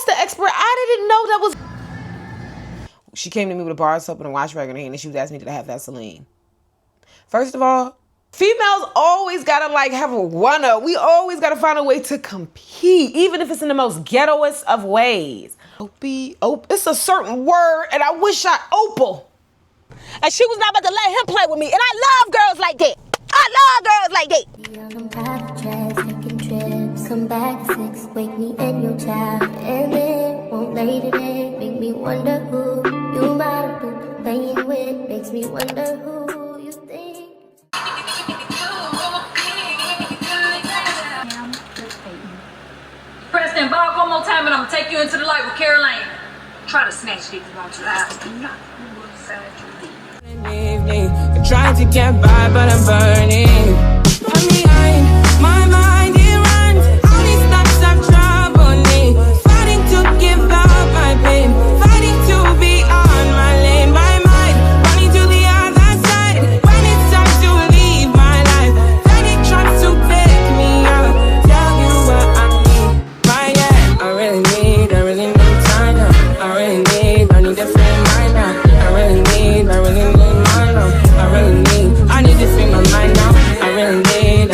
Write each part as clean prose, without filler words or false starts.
That's the expert. I didn't know that was. She came to me with a bar of soap and a wash rag in her hand, and she was asking me, did I have Vaseline? First of all, females always gotta like have a one-up. We always gotta find a way to compete, even if it's in the most ghettoest of ways. It's a certain word, and I wish opal. And she was not about to let him play with me. And I love girls like that. I love girls like that. Taking trips, come back 6, wake me and your child. And then won't lay today, make me wonder who you might have been playing with. Makes me wonder who you think. Press that bar one more time and I'm gonna take you into the light with Caroline. Try to snatch these about your eyes. Do not move inside I'm trying to get by, but I'm burning. I'm behind, my mind it runs. All these thoughts have troubled me. Fighting to give up my pain, fighting to be on my lane. My mind running to the other side. When it's time to leave my life, then it tries to take me out. Tell you what I need, my yeah. I really need time now. I need to free mind now. I really need my now. I need to free my mind now. I really need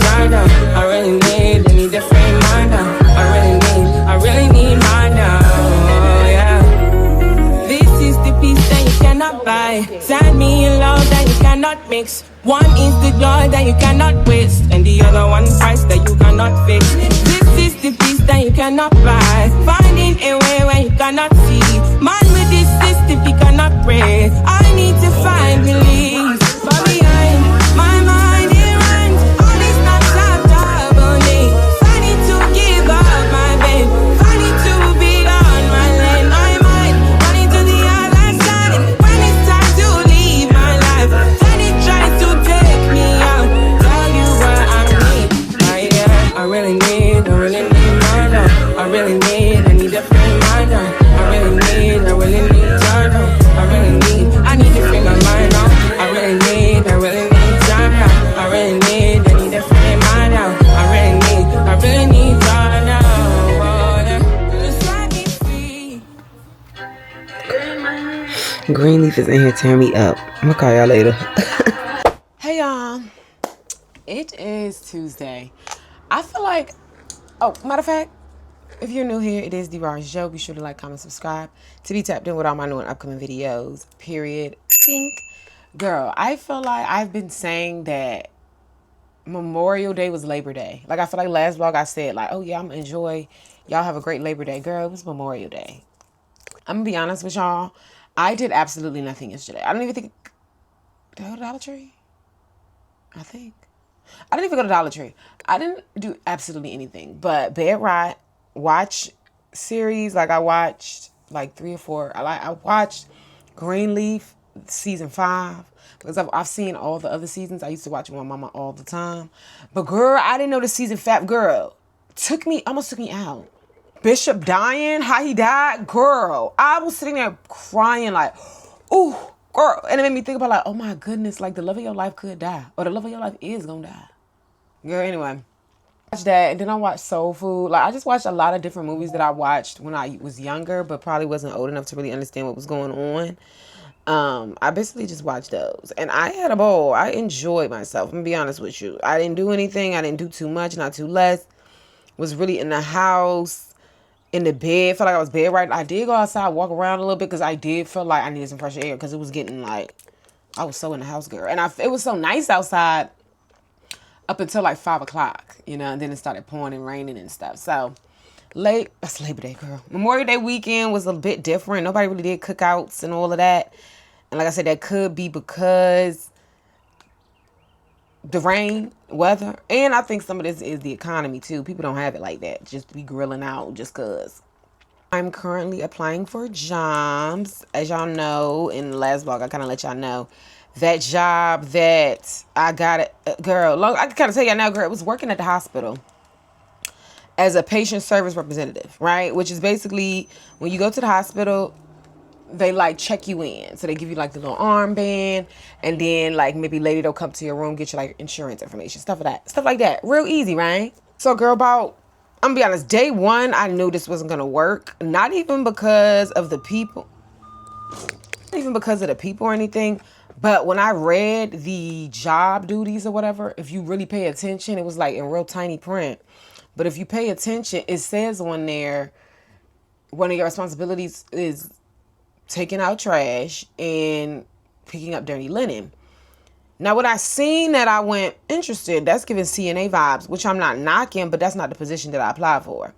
time now. I need to free mind now. I really need mine now. Yeah. This is the peace that you cannot buy. Send me a love that you cannot mix. One is the joy that you cannot waste, and the other one price that you cannot fix. This is the peace that you cannot buy. Finding a way where you cannot see. Man with this system, he cannot pray. I need to find release. But behind my mind, it runs. All these thoughts have troubled me. Fighting to give up my babe. Fighting to be on my lane. My mind running to the other side. When it's time to leave my life, then it tries to take me out. Tell you what I need. I really need my love. I need to free my love. I really need time now. I need to free my mind now. I really need time now. I need to free my now. I really need time now. Oh, yeah. Just let me free. Greenleaf is in here tearing me up. I'm gonna call y'all later. Hey y'all. It is Tuesday. I feel like, matter of fact, if you're new here, it is the Rawest Jo. Be sure to like, comment, subscribe to be tapped in with all my new and upcoming videos. Period. Girl, I feel like I've been saying that Memorial Day was Labor Day. Like, I feel like last vlog I said, like, oh yeah, I'm gonna enjoy. Y'all have a great Labor Day. Girl, it was Memorial Day. I'm gonna be honest with y'all. I did absolutely nothing yesterday. I don't even think... Did I go to Dollar Tree? I think. I didn't even go to Dollar Tree. I didn't do absolutely anything. But bed rot, watch series. Like, I watched like 3 or 4. I watched Greenleaf season 5 because I've seen all the other seasons. I used to watch with my mama all the time. But girl, I didn't know the season 5. Girl, almost took me out. Bishop dying, how he died. Girl, I was sitting there crying like, ooh, girl. And it made me think about like, oh my goodness, like the love of your life could die. Or the love of your life is gonna die. Girl, anyway. Watch that, and then I watched Soul Food. Like, I just watched a lot of different movies that I watched when I was younger, but probably wasn't old enough to really understand what was going on. I basically just watched those, and I had a ball. I enjoyed myself. I'm gonna be honest with you. I didn't do anything. I didn't do too much, not too less. Was really in the house, in the bed. Felt like I was bed right. I did go outside, walk around a little bit, because I did feel like I needed some fresh air, because it was getting like, I was so in the house, girl, and it was so nice outside. Up until like 5 o'clock, you know, and then it started pouring and raining and stuff. So, that's Labor Day, girl. Memorial Day weekend was a bit different. Nobody really did cookouts and all of that. And like I said, that could be because the rain, weather, and I think some of this is the economy too. People don't have it like that, just to be grilling out just because. I'm currently applying for jobs. As y'all know, in the last vlog, I kind of let y'all know. That job that I got, girl, I can kind of tell y'all now, girl, it was working at the hospital as a patient service representative, right? Which is basically when you go to the hospital, they like check you in. So they give you like the little armband, and then like maybe later they'll come to your room, get you like insurance information, stuff like that. Real easy, right? So girl, about I'm gonna be honest, day one, I knew this wasn't gonna work. Not even because of the people. Not even because of the people or anything. But when I read the job duties or whatever, if you really pay attention, it was like in real tiny print. But if you pay attention, it says on there, one of your responsibilities is taking out trash and picking up dirty linen. Now, when I seen that, I went, interested. That's giving CNA vibes, which I'm not knocking, but that's not the position that I applied for.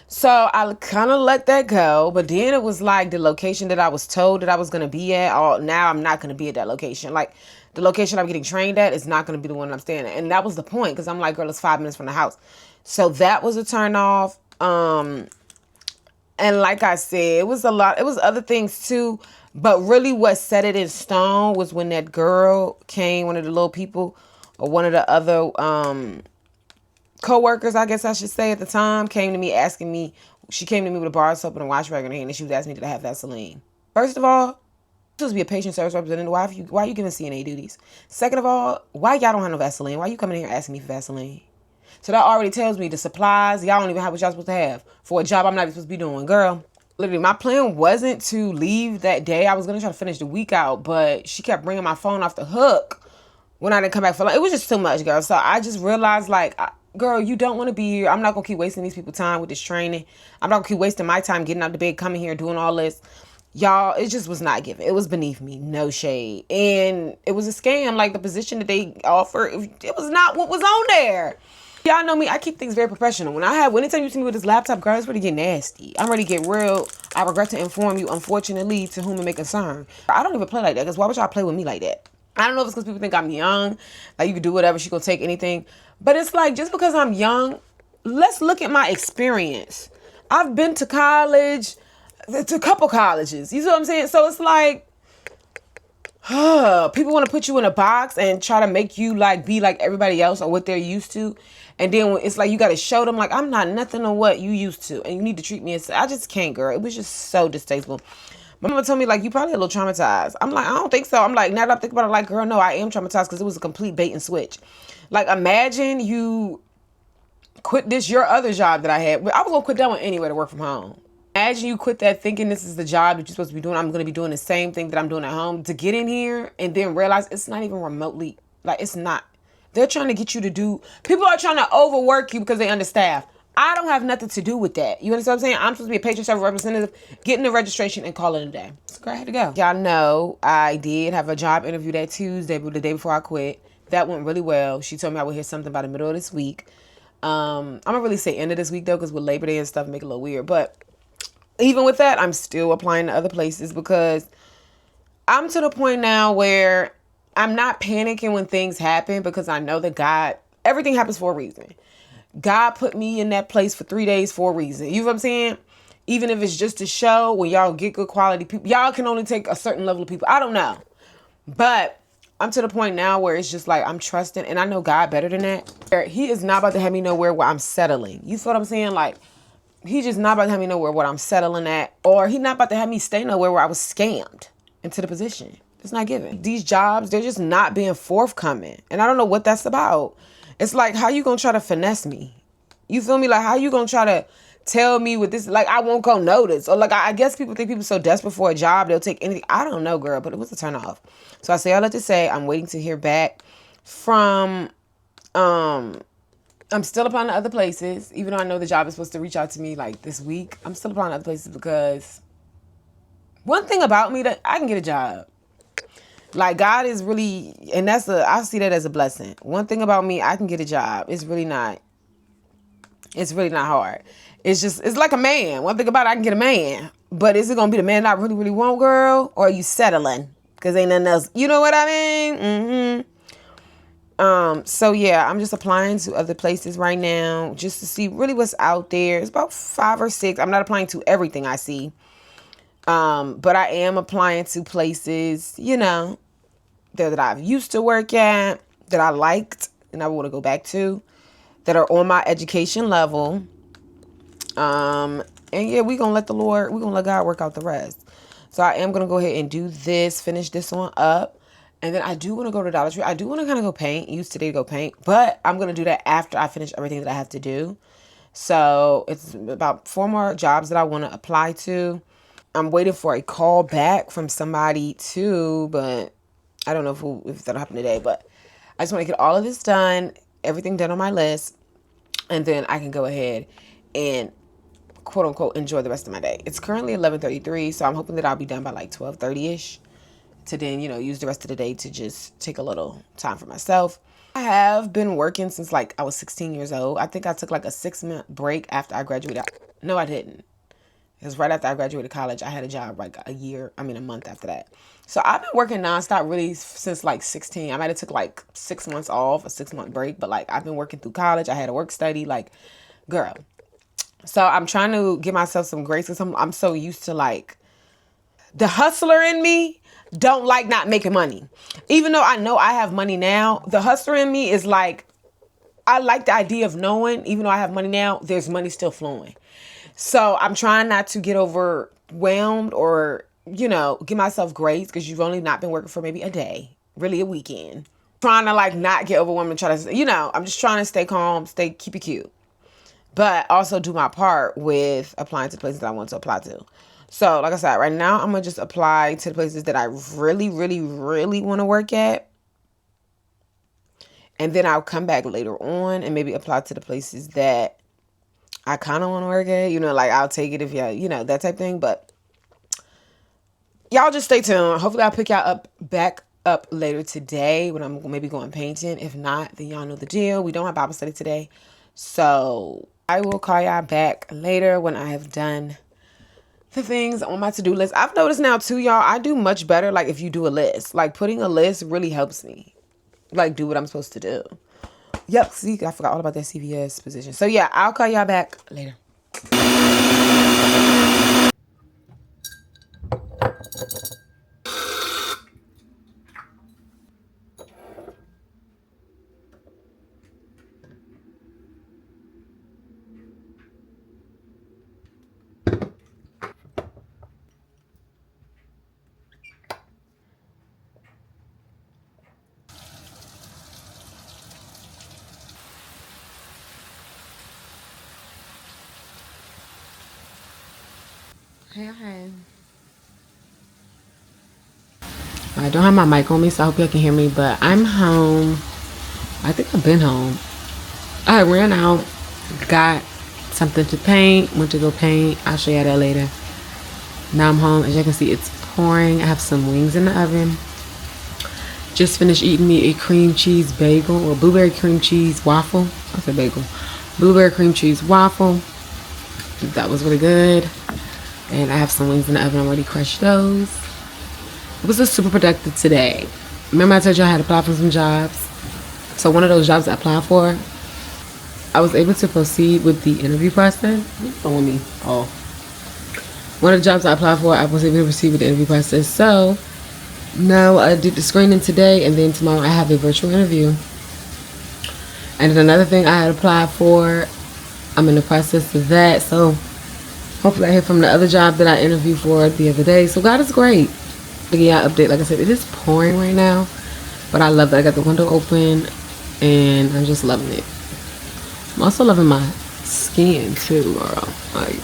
So I kind of let that go. But then it was like the location that I was told that I was going to be at. Now I'm not going to be at that location. Like, the location I'm getting trained at is not going to be the one I'm staying at. And that was the point, because I'm like, girl, it's 5 minutes from the house. So that was a turn off. And like I said, it was a lot. It was other things too. But really what set it in stone was when that girl came, one of the little people, or one of the other co-workers, I guess I should say at the time, came to me asking me, she came to me with a bar of soap and a wash rag in her hand, and she was asking me, did I have Vaseline? First of all, this was to be a patient service representative. Why are you giving CNA duties? Second of all, why y'all don't have no Vaseline? Why you coming in here asking me for Vaseline? So that already tells me the supplies, y'all don't even have what y'all supposed to have for a job I'm not even supposed to be doing. Girl, literally, my plan wasn't to leave that day. I was going to try to finish the week out, but she kept bringing my phone off the hook when I didn't come back for lunch. It was just too much, girl. So I just realized, like, girl, you don't want to be here. I'm not going to keep wasting these people's time with this training. I'm not going to keep wasting my time getting out of bed, coming here, doing all this. Y'all, it just was not given. It was beneath me. No shade. And it was a scam. Like, the position that they offered, it was not what was on there. Y'all know me. I keep things very professional. Anytime you see me with this laptop, girl, it's ready to get nasty. I'm ready to get real. I regret to inform you, unfortunately, to whom it may concern. I don't even play like that, because why would y'all play with me like that? I don't know if it's because people think I'm young. Like, you can do whatever. She gonna take anything. But it's like, just because I'm young, let's look at my experience. I've been to college, to a couple colleges. You see what I'm saying? So it's like, people want to put you in a box and try to make you like be like everybody else or what they're used to. And then it's like you got to show them like, I'm not nothing on what you used to. And you need to treat me as, I just can't, girl. It was just so distasteful. My mama told me, like, you probably a little traumatized. I'm like, I don't think so. I'm like, now that I think about it, like, girl, no, I am traumatized, because it was a complete bait and switch. Like, imagine you quit your other job that I had. I was going to quit that one anyway to work from home. Imagine you quit that thinking this is the job that you're supposed to be doing. I'm going to be doing the same thing that I'm doing at home, to get in here and then realize it's not even remotely, like, it's not. They're trying to get you to do, people are trying to overwork you because they understaffed. I don't have nothing to do with that. You understand what I'm saying? I'm supposed to be a patient service representative, getting the registration and calling it a day. So girl, I had to go. Y'all know I did have a job interview that Tuesday, but the day before I quit. That went really well. She told me I would hear something by the middle of this week. I'm gonna really say end of this week though, because with Labor Day and stuff make it a little weird. But even with that, I'm still applying to other places, because I'm to the point now where I'm not panicking when things happen, because I know that God, everything happens for a reason. God put me in that place for 3 days for a reason. You know what I'm saying? Even if it's just a show where y'all get good quality people, y'all can only take a certain level of people. I don't know. But I'm to the point now where it's just like I'm trusting, and I know God better than that. He is not about to have me nowhere where I'm settling. You feel what I'm saying? Like, he just not about to have me nowhere where I'm settling at, or he not about to have me stay nowhere where I was scammed into the position. It's not given. These jobs, they're just not being forthcoming. And I don't know what that's about. It's like, how you gonna try to finesse me? You feel me? Like, how you gonna try to tell me with this, like, I won't go notice? Or like, I guess people think people so desperate for a job, they'll take anything. I don't know, girl, but it was a turn off. So I say all that to say, I'm waiting to hear back from, I'm still applying to other places, even though I know the job is supposed to reach out to me like this week. I'm still applying to other places, because one thing about me, that I can get a job. Like, God is really, and I see that as a blessing. One thing about me, I can get a job. It's really not hard. It's like a man. One thing about it, I can get a man. But is it going to be the man that I really, really want, girl? Or are you settling? Because ain't nothing else. You know what I mean? So yeah, I'm just applying to other places right now, just to see really what's out there. It's about 5 or 6. I'm not applying to everything I see. But I am applying to places, you know, that I've used to work at, that I liked and I want to go back to, that are on my education level. And yeah, we're going to let God work out the rest. So I am going to go ahead and do this, finish this one up. And then I do want to go to Dollar Tree. I do want to kind of go paint, use today to go paint, but I'm going to do that after I finish everything that I have to do. So it's about 4 more jobs that I want to apply to. I'm waiting for a call back from somebody too, but I don't know if that'll happen today. But I just want to get all of this done, everything done on my list, and then I can go ahead and quote unquote enjoy the rest of my day. It's currently 11:33, so I'm hoping that I'll be done by like 12:30ish to then, use the rest of the day to just take a little time for myself. I have been working since like I was 16 years old. I think I took like a 6-month break after I graduated. No, I didn't. Because right after I graduated college, I had a job like a month after that. So I've been working nonstop really since like 16. I might have took like 6 months off, a 6-month break, but like I've been working through college. I had a work study, like, girl. So I'm trying to give myself some grace because I'm so used to like the hustler in me don't like not making money. Even though I know I have money now, the hustler in me is like, I like the idea of knowing, even though I have money now, there's money still flowing. So I'm trying not to get overwhelmed or, give myself grace because you've only not been working for maybe a day, really a weekend. Trying to like not get overwhelmed and try to, I'm just trying to stay calm, keep it cute. But also do my part with applying to the places that I want to apply to. So like I said, right now I'm going to just apply to the places that I really, really, really want to work at. And then I'll come back later on and maybe apply to the places that I kind of want to work at. Like I'll take it if that type thing. But y'all just stay tuned. Hopefully I'll pick y'all back up later today when I'm maybe going painting. If not, then y'all know the deal. We don't have Bible study today. So I will call y'all back later when I have done the things on my to-do list. I've noticed now too, y'all, I do much better like if you do a list. Like putting a list really helps me like do what I'm supposed to do. Yep, see, I forgot all about that CVS position. So yeah, I'll call y'all back later. Hey. I don't have my mic on me, so I hope y'all can hear me, but I'm home. I think I've been home. I ran out, got something to paint, went to go paint. I'll show you that later. Now I'm home. As you can see, it's pouring. I have some wings in the oven. Just finished eating me a cream cheese bagel or blueberry cream cheese waffle. I said bagel. Blueberry cream cheese waffle. That was really good. And I have some wings in the oven. I already crushed those. It was just super productive today. Remember I told you I had applied for some jobs? So one of those jobs I applied for, I was able to proceed with the interview process. On me. Oh. One of the jobs I applied for, I was able to proceed with the interview process. So now I did the screening today, and then tomorrow I have a virtual interview. And then another thing I had applied for, I'm in the process of that. So hopefully I hear from the other job that I interviewed for the other day. So God is great. Yeah, update. Like I said, it is pouring right now, but I love that I got the window open and I'm just loving it. I'm also loving my skin too, girl. Like,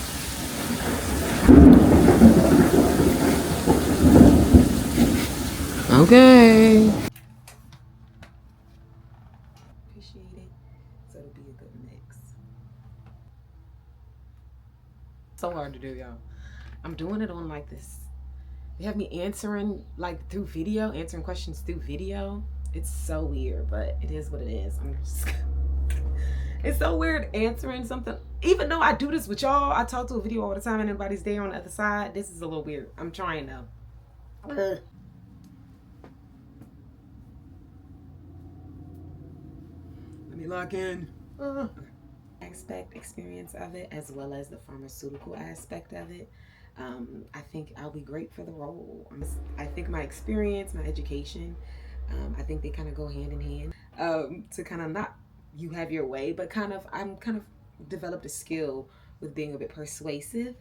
okay. Appreciate it. So it'll be a good mix. So hard to do, y'all. I'm doing it on like this. They have me answering like through video, answering questions through video. It's so weird, but it is what it is. It's so weird answering something. Even though I do this with y'all, I talk to a video all the time and everybody's there on the other side. This is a little weird. I'm trying though. Let me lock in. Experience of it, as well as the pharmaceutical aspect of it. I think I'll be great for the role. I think my experience, my education, I think they kind of go hand in hand. To kind of not you have your way, but I'm kind of developed a skill with being a bit persuasive.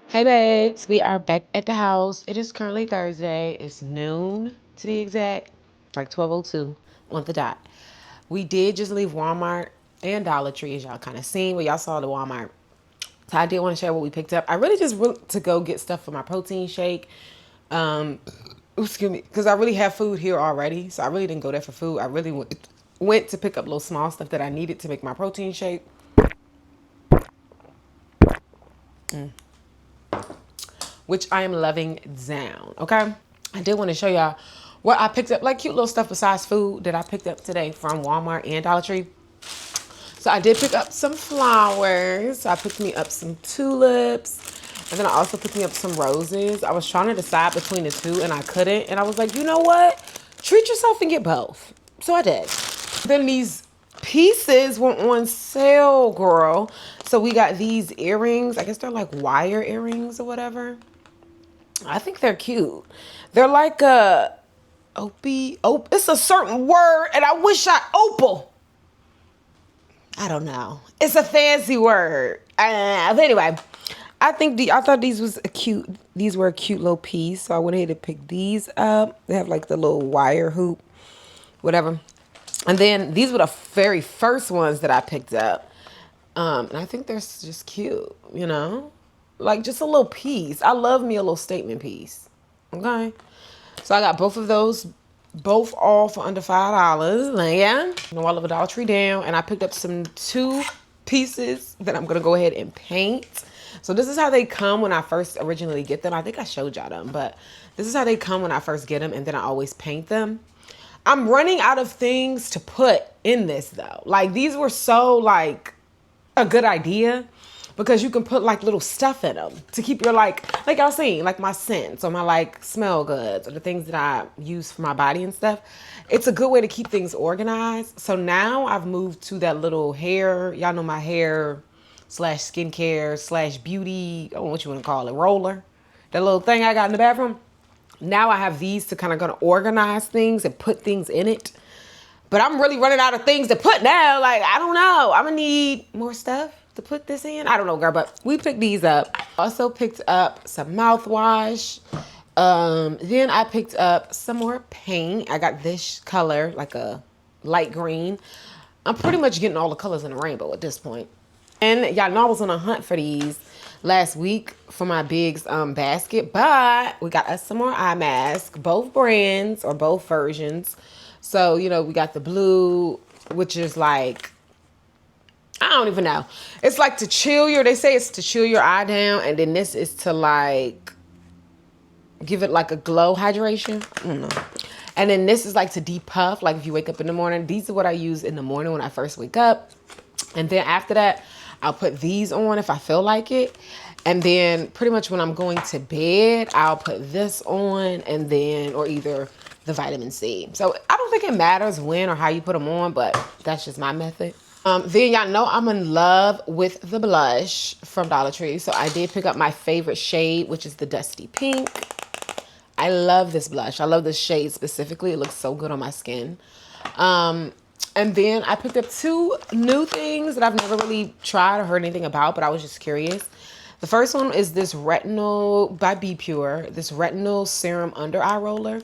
Hey babes, we are back at the house. It is currently Thursday. It's noon to be exact, like 12:02 on the dot. We did just leave Walmart and Dollar Tree, as y'all kind of seen, but y'all saw the Walmart. So I did want to share what we picked up. I really just went to go get stuff for my protein shake. Excuse me, because I really have food here already, so I really didn't go there for food. I really went to pick up little small stuff that I needed to make my protein shake. Which I am loving down, okay? I did want to show y'all what I picked up, like cute little stuff besides food that I picked up today from Walmart and Dollar Tree. So I did pick up some flowers. So I picked me up some tulips, and then I also picked me up some roses. I was trying to decide between the two, and I couldn't. And I was like, you know what? Treat yourself and get both. So I did. Then these pieces were on sale, girl. So we got these earrings. I guess they're like wire earrings or whatever. I think they're cute. They're like a it's a certain word, and I wish opal. I don't know. It's a fancy word. But anyway, I thought these were a cute little piece. So I went ahead and picked these up. They have like the little wire hoop, whatever. And then these were the very first ones that I picked up. And I think they're just cute, you know? Like just a little piece. I love me a little statement piece. Okay. So I got both of those, both all for under $5. Like, yeah. You know, I love a Dollar Tree down. And I picked up two pieces that I'm going to go ahead and paint. So this is how they come when I first originally get them. I think I showed y'all them, but this is how they come when I first get them. And then I always paint them. I'm running out of things to put in this though. Like these were so like a good idea because you can put like little stuff in them to keep your like y'all seen, like my scents or my like smell goods or the things that I use for my body and stuff. It's a good way to keep things organized. So now I've moved to that little hair, y'all know my hair / skincare / beauty, I don't know what you want to call it, roller. That little thing I got in the bathroom. Now I have these to kind of gonna organize things and put things in it. But I'm really running out of things to put now. Like, I don't know. I'm gonna need more stuff to put this in. I don't know, girl, but we picked these up. Also picked up some mouthwash. Then I picked up some more paint. I got this color, like a light green. I'm pretty much getting all the colors in the rainbow at this point. And y'all know I was on a hunt for these last week for my Biggs basket, but we got us some more eye masks, both brands or both versions. So, you know, we got the blue, which is like, I don't even know. It's like to chill they say it's to chill your eye down. And then this is to like, give it like a glow hydration. I don't know. And then this is like to depuff, like if you wake up in the morning. These are what I use in the morning when I first wake up. And then after that, I'll put these on if I feel like it. And then pretty much when I'm going to bed, I'll put this on and then, or either the vitamin C. So I don't think it matters when or how you put them on, but that's just my method. Then y'all know I'm in love with the blush from Dollar Tree. So I did pick up my favorite shade, which is the Dusty Pink. I love this blush. I love this shade specifically. It looks so good on my skin. And then I picked up two new things that I've never really tried or heard anything about, but I was just curious. The first one is this Retinol by Be Pure, this Retinol Serum Under Eye Roller.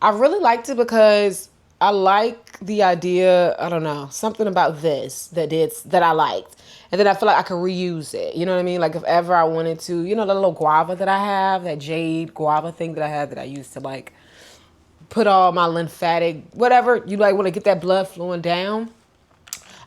I really liked it because I like the idea, I don't know, something about this that I liked. And then I feel like I could reuse it. You know what I mean? Like if ever I wanted to, you know, the little guava that I have, that jade guava thing that I have that I used to like put all my lymphatic, whatever, you like want to get that blood flowing down.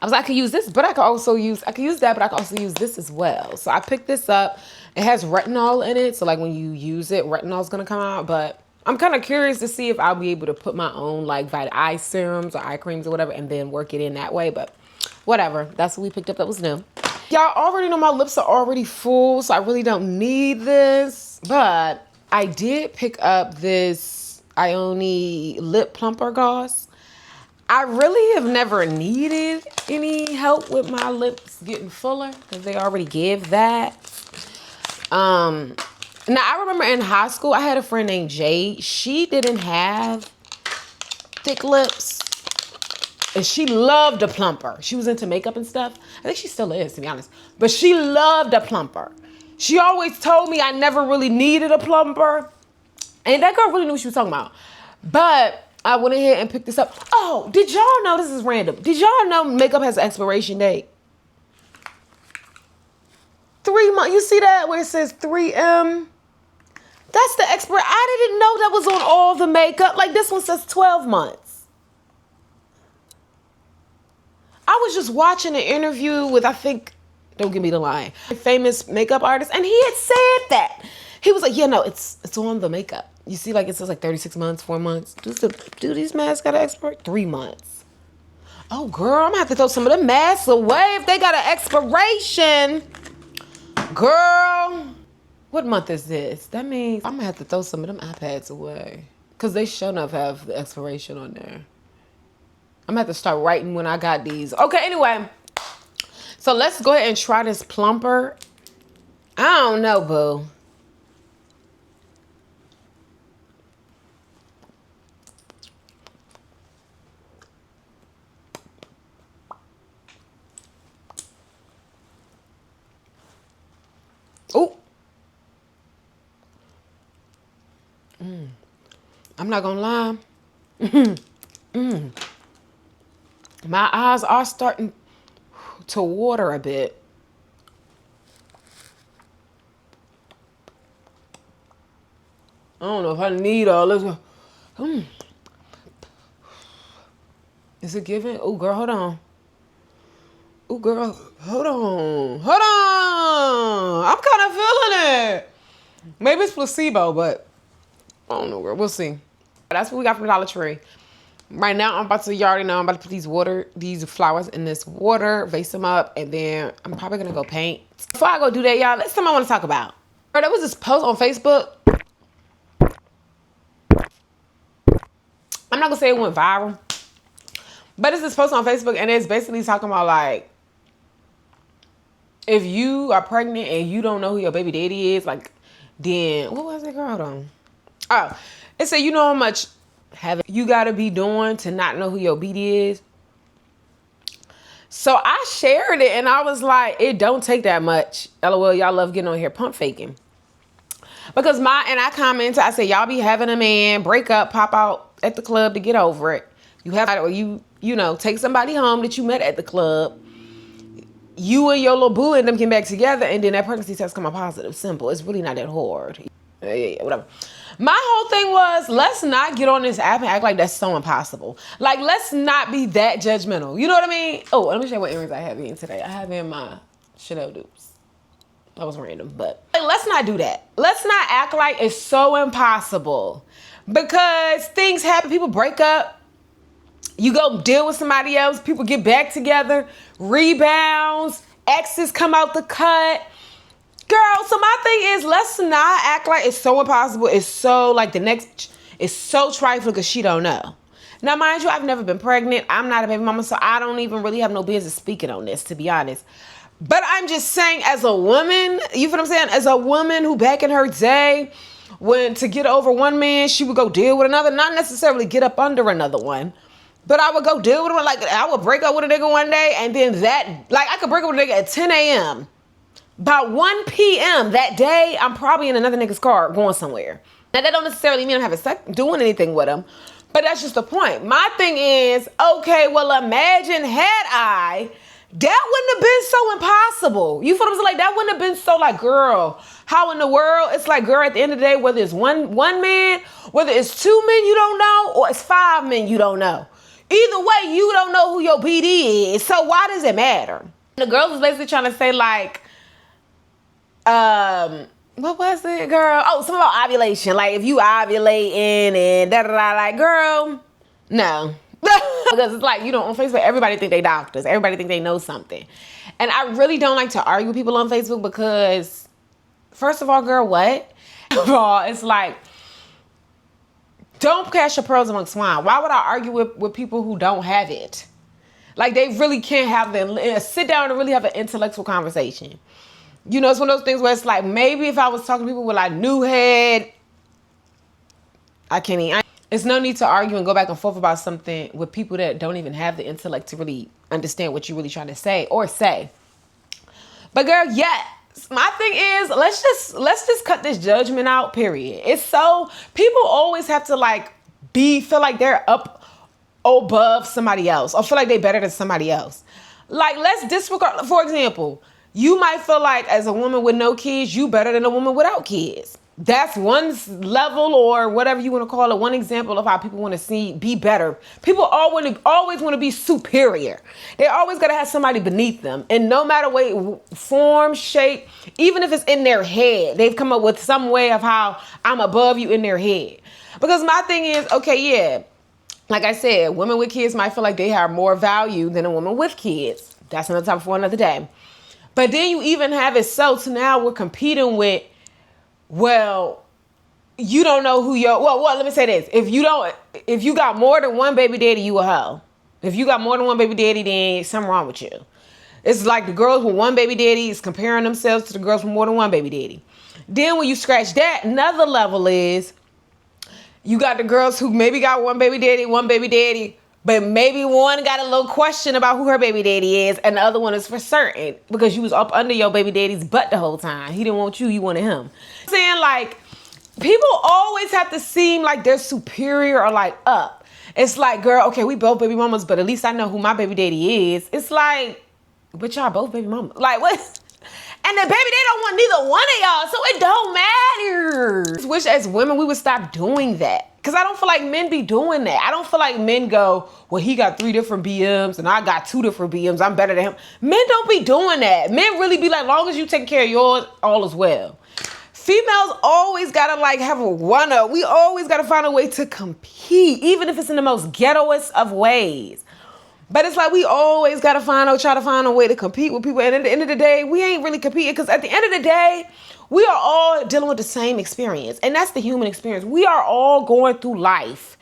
I was like, I could use this, but I could use that, but I could also use this as well. So I picked this up. It has retinol in it. So like when you use it, retinol is going to come out. But I'm kind of curious to see if I'll be able to put my own like vitamin eye serums or eye creams or whatever and then work it in that way. But whatever. That's what we picked up that was new. Y'all already know my lips are already full, so I really don't need this. But I did pick up this Ione lip plumper gloss. I really have never needed any help with my lips getting fuller because they already give that. Now I remember in high school, I had a friend named Jade. She didn't have thick lips and she loved a plumper. She was into makeup and stuff. I think she still is, to be honest, but she loved a plumper. She always told me I never really needed a plumper. And that girl really knew what she was talking about. But I went ahead and picked this up. Oh, did y'all know, this is random, did y'all know makeup has an expiration date? 3 months. You see that where it says 3M? That's the expert. I didn't know that was on all the makeup. Like this one says 12 months. I was just watching an interview with, I think, don't give me the line, a famous makeup artist, and he had said that. He was like, yeah, no, it's on the makeup. You see, like it says like 36 months, 4 months. Do these masks got an expiration? 3 months. Oh, girl, I'm gonna have to throw some of them masks away if they got an expiration. Girl, what month is this? That means I'm gonna have to throw some of them iPads away because they sure enough have the expiration on there. I'm gonna have to start writing when I got these. Okay, anyway, so let's go ahead and try this plumper. I don't know, boo. Oh, I'm not gonna lie. My eyes are starting to water a bit. I don't know if I need all this. Is it giving? Oh, girl, hold on. Oh, girl, hold on. Hold on. I'm kind of feeling it. Maybe it's placebo, but I don't know, girl. We'll see. That's what we got from Dollar Tree. Right now, I'm about to, you already know, I'm about to put these flowers in this water, vase them up, and then I'm probably going to go paint. Before I go do that, y'all, that's something I want to talk about. There was this post on Facebook. I'm not going to say it went viral, but it's this post on Facebook, and it's basically talking about, like, if you are pregnant and you don't know who your baby daddy is, like, then, what was it, girl? Hold on. Oh, it said, you know how much you gotta be doing to not know who your BD is. So I shared it and I was like, it don't take that much. LOL, y'all love getting on here pump faking. Because I commented, I said, y'all be having a man break up, pop out at the club to get over it. You have, or you know, take somebody home that you met at the club. You and your little boo and them get back together, and then that pregnancy test come out positive. Simple. It's really not that hard. Yeah, whatever. My whole thing was, let's not get on this app and act like that's so impossible. Like, let's not be that judgmental. You know what I mean? Oh, let me show you what earrings I have in today. I have in my Chanel dupes. That was random, but like, let's not do that. Let's not act like it's so impossible, because things happen. People break up. You go deal with somebody else. People get back together. Rebounds. Exes come out the cut. Girl, so my thing is, let's not act like it's so impossible. It's so, like, the next, it's so trifling because she don't know. Now, mind you, I've never been pregnant. I'm not a baby mama, so I don't even really have no business speaking on this, to be honest. But I'm just saying, as a woman, you feel what I'm saying? As a woman who back in her day, when to get over one man, she would go deal with another. Not necessarily get up under another one. But I would go deal with one. Like, I would break up with a nigga one day, and then I could break up with a nigga at 10 a.m. By 1 p.m. that day, I'm probably in another nigga's car going somewhere. Now, that don't necessarily mean I'm having sex, doing anything with him. But that's just the point. My thing is, okay, well, imagine had I that wouldn't have been so impossible. You feel what I'm saying? Like, that wouldn't have been so like, girl, how in the world? It's like, girl, at the end of the day, whether it's one man, whether it's 2 men you don't know, or it's 5 men you don't know. Either way, you don't know who your BD is. So why does it matter? The girls was basically trying to say like, what was it, girl? Oh, something about ovulation. Like, if you ovulating and da-da-da, like, girl, no. Because it's like, you know, on Facebook, everybody think they doctors. Everybody think they know something. And I really don't like to argue with people on Facebook because, first of all, girl, what? First of all, it's like, don't cast your pearls among swine. Why would I argue with people who don't have it? Like, they really can't have sit down and really have an intellectual conversation. You know, it's one of those things where it's like, maybe if I was talking to people with like new head, I can't even. It's no need to argue and go back and forth about something with people that don't even have the intellect to really understand what you're really trying to say or say. But girl, yes. My thing is, let's just cut this judgment out, period. It's so, people always have to like feel like they're up above somebody else or feel like they're better than somebody else. Like, let's disregard, for example, you might feel like as a woman with no kids, you better than a woman without kids. That's one level or whatever you want to call it, one example of how people want to be better. People always want to be superior. They always got to have somebody beneath them. And no matter what form, shape, even if it's in their head, they've come up with some way of how I'm above you in their head. Because my thing is, okay, yeah, like I said, women with kids might feel like they have more value than a woman with kids. That's another topic for another day. But then you even have it so now we're competing with, well, you don't know who well, let me say this. If you got more than one baby daddy, you a hoe. If you got more than one baby daddy, then something wrong with you. It's like the girls with one baby daddy is comparing themselves to the girls with more than one baby daddy. Then when you scratch that, another level is you got the girls who maybe got one baby daddy, but maybe one got a little question about who her baby daddy is, and the other one is for certain because you was up under your baby daddy's butt the whole time. He didn't want you, you wanted him. I'm saying, like, people always have to seem like they're superior or like up. It's like, girl, okay, we both baby mamas, but at least I know who my baby daddy is. It's like, but y'all both baby mamas. Like, what? And the baby, they don't want neither one of y'all, so it don't matter. I just wish as women we would stop doing that. Because I don't feel like men be doing that. I don't feel like men go, well, he got 3 different BMs and I got 2 different BMs. I'm better than him. Men don't be doing that. Men really be like, long as you take care of yours, all is well. Females always got to like have a one-up. We always got to find a way to compete, even if it's in the most ghettoest of ways. But it's like we always got to try to find a way to compete with people. And at the end of the day, we ain't really competing because at the end of the day, we are all dealing with the same experience. And that's the human experience. We are all going through life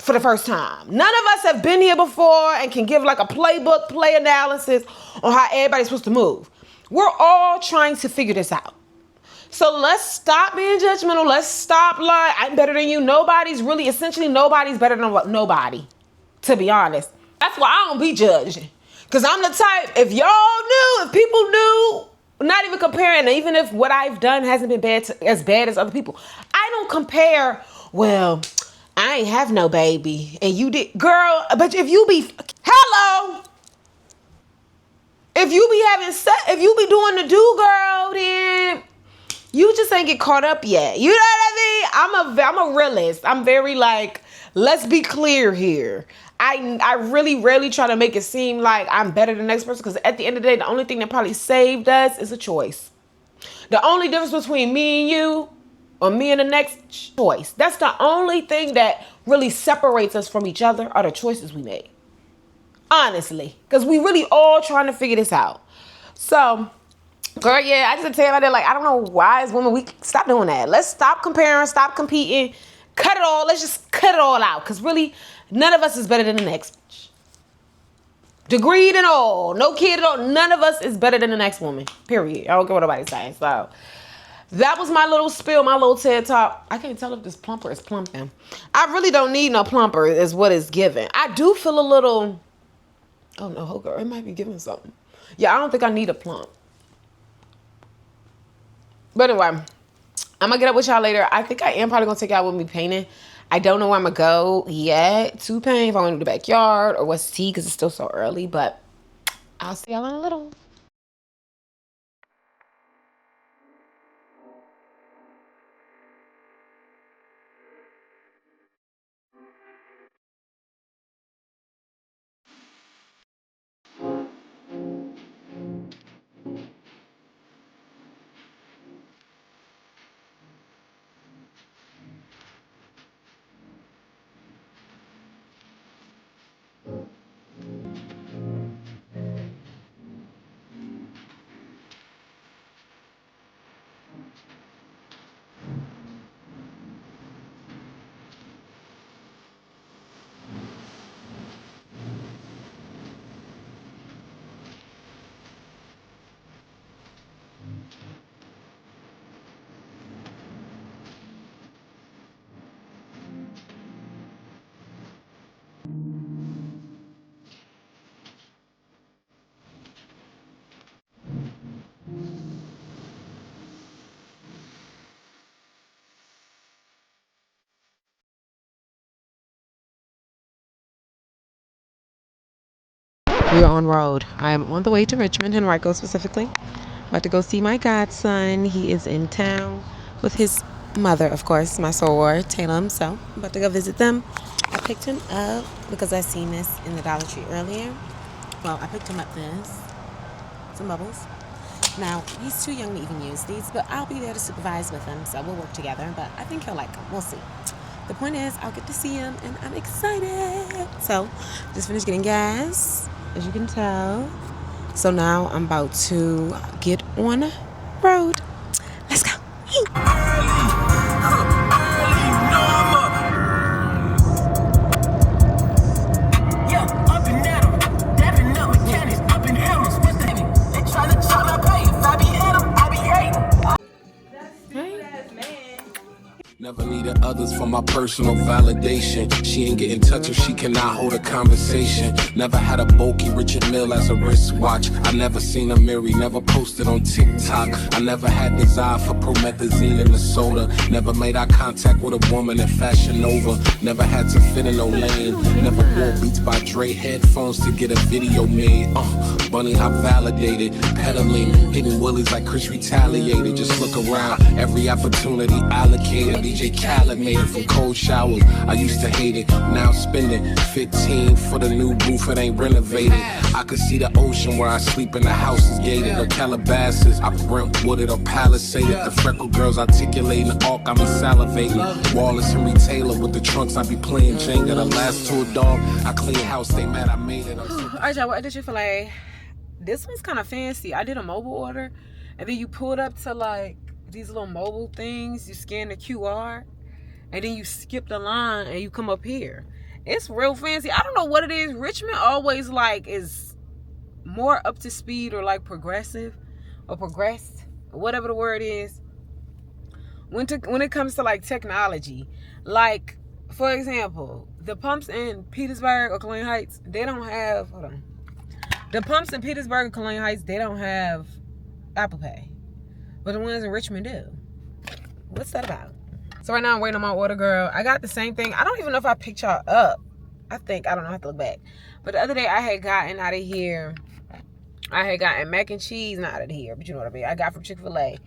for the first time. None of us have been here before and can give like a playbook, play analysis on how everybody's supposed to move. We're all trying to figure this out. So let's stop being judgmental. Let's stop like, I'm better than you. Nobody's better than nobody, to be honest. That's why I don't be judging. Because I'm the type, if people knew, not even comparing, even if what I've done hasn't been as bad as other people, I don't compare, well, I ain't have no baby, and you did. Girl, but if you be, hello, if you be doing the do, girl, then you just ain't get caught up yet. You know what I mean? I'm a realist. I'm very like, let's be clear here. I really rarely try to make it seem like I'm better than the next person because at the end of the day, the only thing that probably saved us is a choice. The only difference between me and you or me and the next choice, that's the only thing that really separates us from each other are the choices we made. Honestly, because we really all trying to figure this out. So, girl, yeah, I just tell you about that. Like, I don't know why as women, we stop doing that. Let's stop comparing, stop competing, cut it all. Let's just cut it all out because really, none of us is better than the next bitch. Degree and all. No kid at all. None of us is better than the next woman. Period. I don't care what nobody's saying. So that was my little spill, my little TED Talk. I can't tell if this plumper is plumping. I really don't need no plumper is what it's giving. I do feel a little, oh no, hold on. It might be giving something. Yeah, I don't think I need a plump. But anyway, I'm going to get up with y'all later. I think I am probably going to take y'all with me painting. I don't know where I'm going to go yet to paint, if I want to do the backyard or what's tea because it's still so early. But I'll see y'all in a little. We are on road. I'm on the way to Richmond, Henrico specifically. About to go see my godson. He is in town with his mother, of course, my soror, Tatum. So I'm about to go visit them. I picked him up because I seen this in the Dollar Tree earlier. Well, I picked him up this. Some bubbles. Now, he's too young to even use these, but I'll be there to supervise with him, so we'll work together. But I think he'll like them. We'll see. The point is, I'll get to see him, and I'm excited. So, just finished getting gas, as you can tell. So now I'm about to get on the road. Let's go. Never needed others for my personal validation. She ain't getting touch if she cannot hold a conversation. Never had a bulky Richard Mille as a wristwatch. I never seen a Mary, never posted on TikTok. I never had desire for promethazine in the soda. Never made eye contact with a woman in Fashion Nova. Never had to fit in no lane. Never wore Beats by Dre headphones to get a video made. Bunny hop validated, pedaling, hitting willies like Chris retaliated. Just look around, every opportunity allocated. DJ Khaled made it from cold showers. I used to hate it, now spending 15 for the new roof, it ain't renovated. I could see the ocean where I sleep and the house is gated. Or Calabasas, I Brentwooded or Palisaded. The freckle girls articulating the arc, I be salivating. Wallace Henry Taylor with the trunks, I be playing Jenga. The last tour dog, I clean house, they mad I made it. Alright, y'all, what did you feel like? This one's kind of fancy. I did a mobile order, and then you pulled up to like these little mobile things. You scan the QR, and then you skip the line, and you come up here. It's real fancy. I don't know what it is. Richmond always like is more up to speed or like progressive or progressed, or whatever the word is. When it comes to like technology, like for example, the pumps in Petersburg or Colleen Heights, they don't have. Hold on. The pumps in Petersburg and Colleen Heights, they don't have Apple Pay. But the ones in Richmond do. What's that about? So right now I'm waiting on my order, girl. I got the same thing. I don't even know if I picked y'all up. I don't know. I have to look back. But the other day I had gotten out of here. I had gotten mac and cheese, not out of here, but you know what I mean. I got from Chick-fil-A.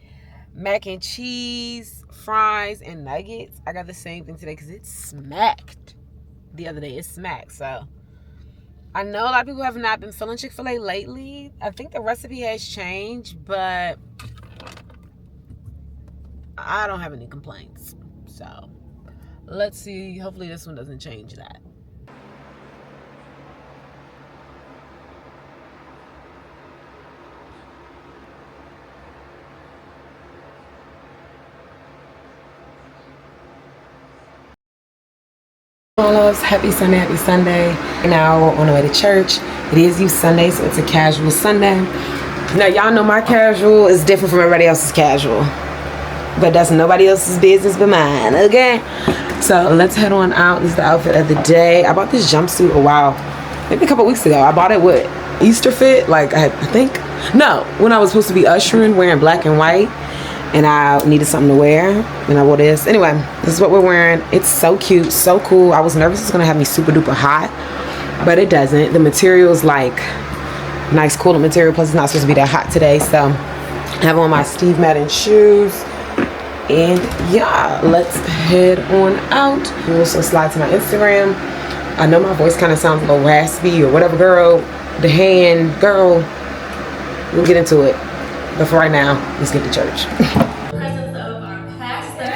Mac and cheese, fries, and nuggets. I got the same thing today because it smacked. The other day it smacked, so. I know a lot of people have not been feeling Chick-fil-A lately. I think the recipe has changed, but I don't have any complaints. So, let's see. Hopefully this one doesn't change that. My loves, happy Sunday. Now we're on the way to church. It is Youth Sunday, so it's a casual Sunday. Now y'all know my casual is different from everybody else's casual, but that's nobody else's business but mine, okay? So let's head on out. This is the outfit of the day. I bought this jumpsuit maybe a couple weeks ago. I bought it with Easter fit, like when I was supposed to be ushering, wearing black and white, and I needed something to wear, and I wore this. Anyway, this is what we're wearing. It's so cute, so cool. I was nervous it's gonna have me super duper hot, but it doesn't. The material is like nice cooling material. Plus, it's not supposed to be that hot today. So, I have on my Steve Madden shoes. And yeah, let's head on out. We'll also slide to my Instagram. I know my voice kind of sounds a little raspy or whatever, girl. The hand, girl. We'll get into it. But for right now, let's get to church. Presence of our pastor.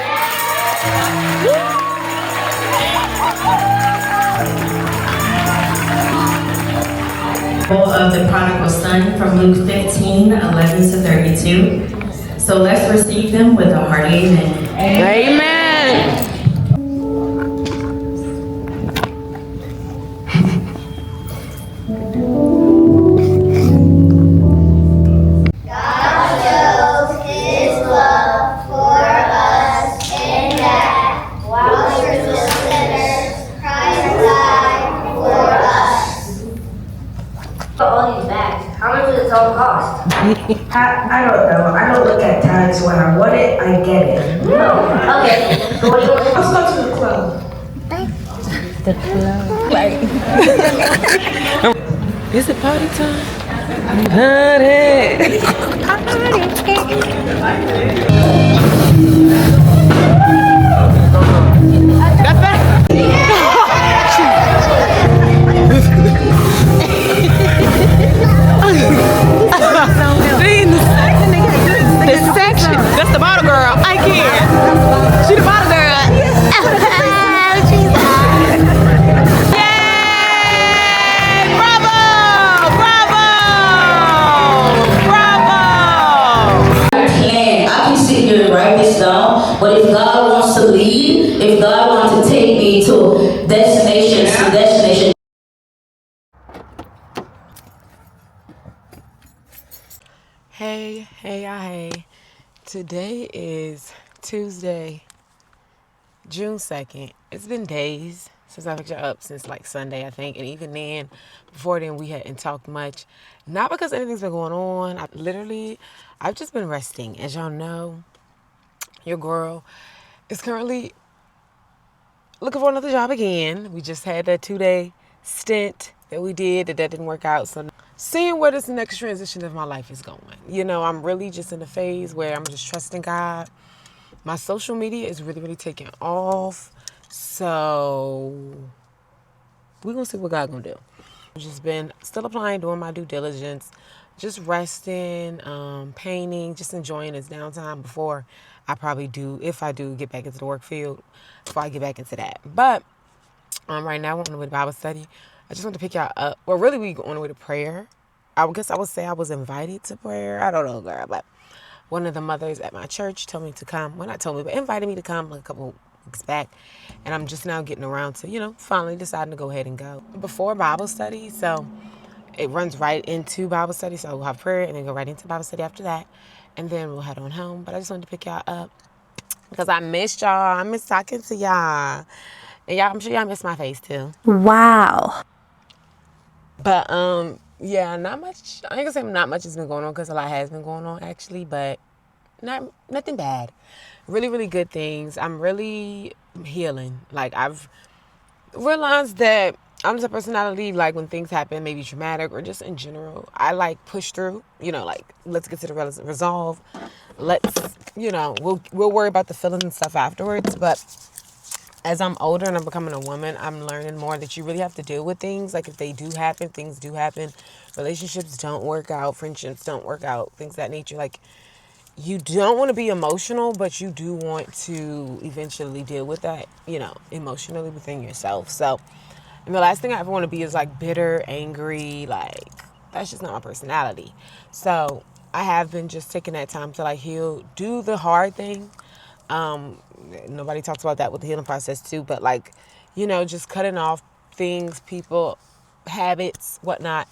Of the prodigal son from Luke 15:11-32. So let's receive them with a hearty amen. Amen. All these bags. How much does it all cost? I don't know. I don't look at tags when I want it. I get it. Oh, okay. So what do you want? Let's go to the club. Is it party time? Party. That's that. The section. That's the bottle girl. I can't. She the bottle girl. Yay! Bravo! Bravo! Bravo! I can sit here and write this down, but if God wants to lead, if God wants to take me to destination. Hey. Today is Tuesday, June 2nd. It's been days since I picked you up, since like Sunday, I think. And even then, before then, we hadn't talked much. Not because anything's been going on. I've just been resting. As y'all know, your girl is currently looking for another job again. We just had that 2-day stint that we did that didn't work out. So seeing where this next transition of my life is going. You know, I'm really just in a phase where I'm just trusting God. My social media is really taking off. So we're going to see what God going to do. I've just been still applying, doing my due diligence, just resting, painting, just enjoying this downtime before I probably do, if I do get back into the work field, before I get back into that. But right now, we're on the way to Bible study. I just want to pick y'all up. Well, really, we on the way to prayer. I guess I would say I was invited to prayer. I don't know, girl. But one of the mothers at my church told me to come. Well, not told me, but invited me to come like a couple weeks back. And I'm just now getting around to, finally deciding to go ahead and go. Before Bible study, so it runs right into Bible study. So we'll have prayer and then go right into Bible study after that. And then we'll head on home. But I just wanted to pick y'all up because I missed y'all. I miss talking to y'all. And y'all, I'm sure y'all miss my face too. Wow. But, yeah, not much. I ain't gonna say not much has been going on because a lot has been going on actually, but nothing bad. Really good things. I'm really healing. Like, I've realized that I'm just a personality, like when things happen, maybe traumatic or just in general, I like push through, like let's get to the resolve. Let's, we'll worry about the feelings and stuff afterwards. But as I'm older and I'm becoming a woman, I'm learning more that you really have to deal with things. Like if they do happen, things do happen. Relationships don't work out. Friendships don't work out. Things of that nature. Like you don't want to be emotional, but you do want to eventually deal with that, emotionally within yourself. So, and the last thing I ever want to be is like bitter, angry. Like that's just not my personality. So I have been just taking that time to like heal, do the hard thing. Nobody talks about that with the healing process too, but like, just cutting off things, people, habits, whatnot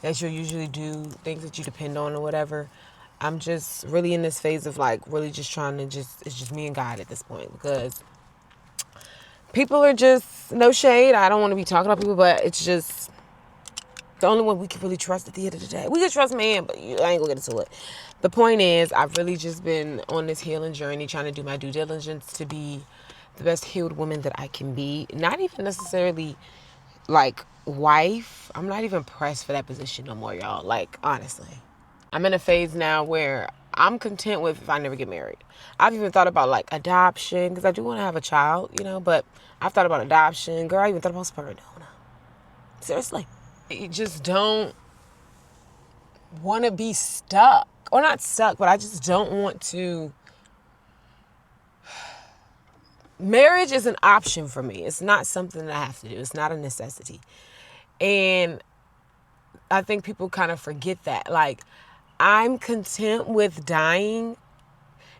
that you'll usually do, things that you depend on or whatever. I'm just really in this phase of like really just trying to it's just me and God at this point because people are just, no shade. I don't want to be talking about people, but it's just the only one we can really trust at the end of the day. We can trust man, but I ain't gonna get into it. The point is, I've really just been on this healing journey, trying to do my due diligence to be the best healed woman that I can be. Not even necessarily like wife, I'm not even pressed for that position no more, y'all. Like, honestly. I'm in a phase now where I'm content with if I never get married. I've even thought about, like, adoption, because I do want to have a child, you know, but I've thought about adoption. Girl, I even thought about sperm donor. Seriously. You just don't want to be stuck. Or not stuck, but I just don't want to. Marriage is an option for me. It's not something that I have to do. It's not a necessity. And I think people kind of forget that. Like, I'm content with dying.